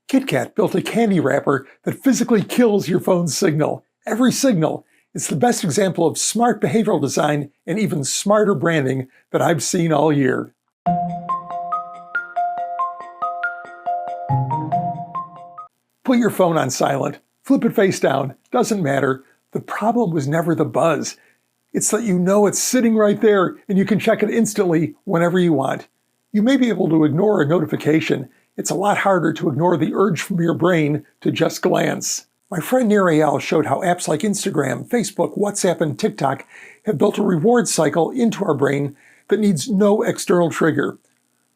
KitKat built a candy wrapper that physically kills your phone's signal. Every signal. It's the best example of smart behavioral design and even smarter branding that I've seen all year. Put your phone on silent. Flip it face down. Doesn't matter. The problem was never the buzz. It's that you know it's sitting right there and you can check it instantly whenever you want. You may be able to ignore a notification. It's a lot harder to ignore the urge from your brain to just glance. My friend Nirael showed how apps like Instagram, Facebook, WhatsApp, and TikTok have built a reward cycle into our brain that needs no external trigger.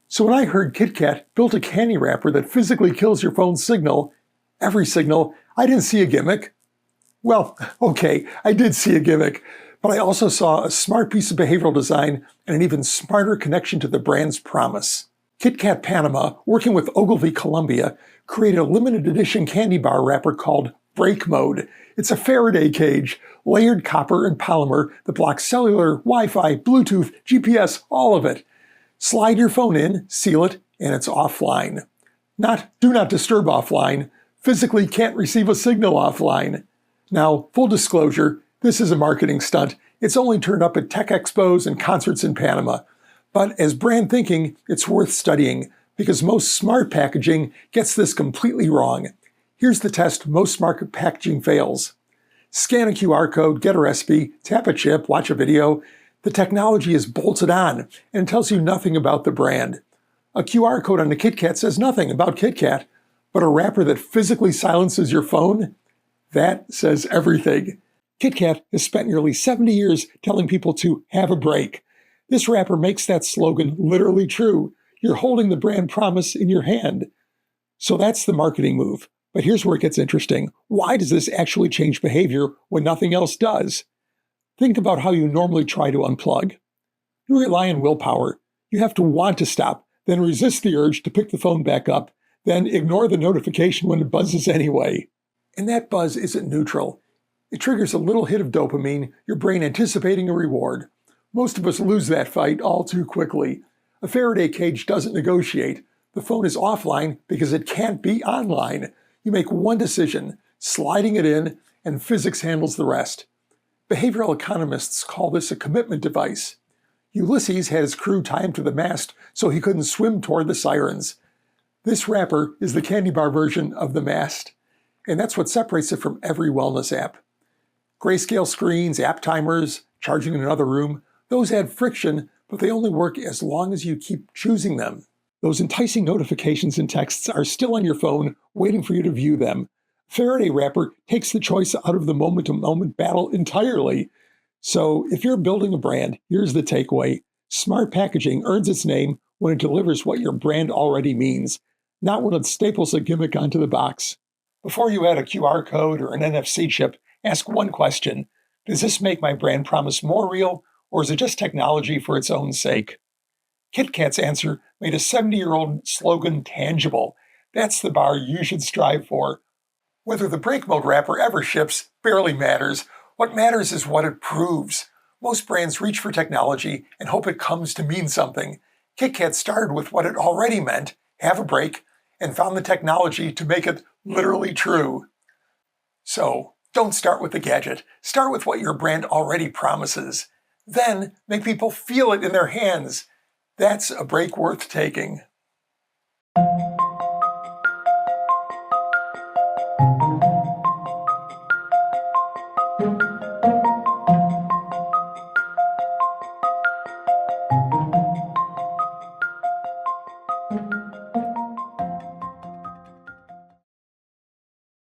So when I heard KitKat built a candy wrapper that physically kills your phone's signal, every signal, I didn't see a gimmick. Well, okay, I did see a gimmick, but I also saw a smart piece of behavioral design and an even smarter connection to the brand's promise. KitKat Panama, working with Ogilvy Columbia, created a limited edition candy bar wrapper called Break Mode. It's a Faraday cage, layered copper and polymer that blocks cellular, Wi-Fi, Bluetooth, GPS, all of it. Slide your phone in, seal it, and it's offline. Not do not disturb offline. Physically can't receive a signal offline. Now, full disclosure, this is a marketing stunt. It's only turned up at tech expos and concerts in Panama. But as brand thinking, it's worth studying because most smart packaging gets this completely wrong. Here's the test most smart packaging fails. Scan a QR code, get a recipe, tap a chip, watch a video. The technology is bolted on and tells you nothing about the brand. A QR code on a KitKat says nothing about KitKat, but a wrapper that physically silences your phone? That says everything. KitKat has spent nearly 70 years telling people to have a break. This wrapper makes that slogan literally true. You're holding the brand promise in your hand. So that's the marketing move. But here's where it gets interesting. Why does this actually change behavior when nothing else does? Think about how you normally try to unplug. You rely on willpower. You have to want to stop, then resist the urge to pick the phone back up, then ignore the notification when it buzzes anyway. And that buzz isn't neutral. It triggers a little hit of dopamine, your brain anticipating a reward. Most of us lose that fight all too quickly. A Faraday cage doesn't negotiate. The phone is offline because it can't be online. You make one decision, sliding it in, and physics handles the rest. Behavioral economists call this a commitment device. Ulysses had his crew tie him to the mast so he couldn't swim toward the sirens. This wrapper is the candy bar version of the mast. And that's what separates it from every wellness app. Grayscale screens, app timers, charging in another room, those add friction, but they only work as long as you keep choosing them. Those enticing notifications and texts are still on your phone, waiting for you to view them. Faraday wrapper takes the choice out of the moment-to-moment battle entirely. So if you're building a brand, here's the takeaway. Smart packaging earns its name when it delivers what your brand already means, not when it staples a gimmick onto the box. Before you add a QR code or an NFC chip, ask one question. Does this make my brand promise more real, or is it just technology for its own sake? KitKat's answer made a 70-year-old slogan tangible. That's the bar you should strive for. Whether the break mode wrapper ever ships barely matters. What matters is what it proves. Most brands reach for technology and hope it comes to mean something. KitKat started with what it already meant, have a break, and found the technology to make it literally true. So, don't start with the gadget. Start with what your brand already promises. Then, make people feel it in their hands. That's a break worth taking.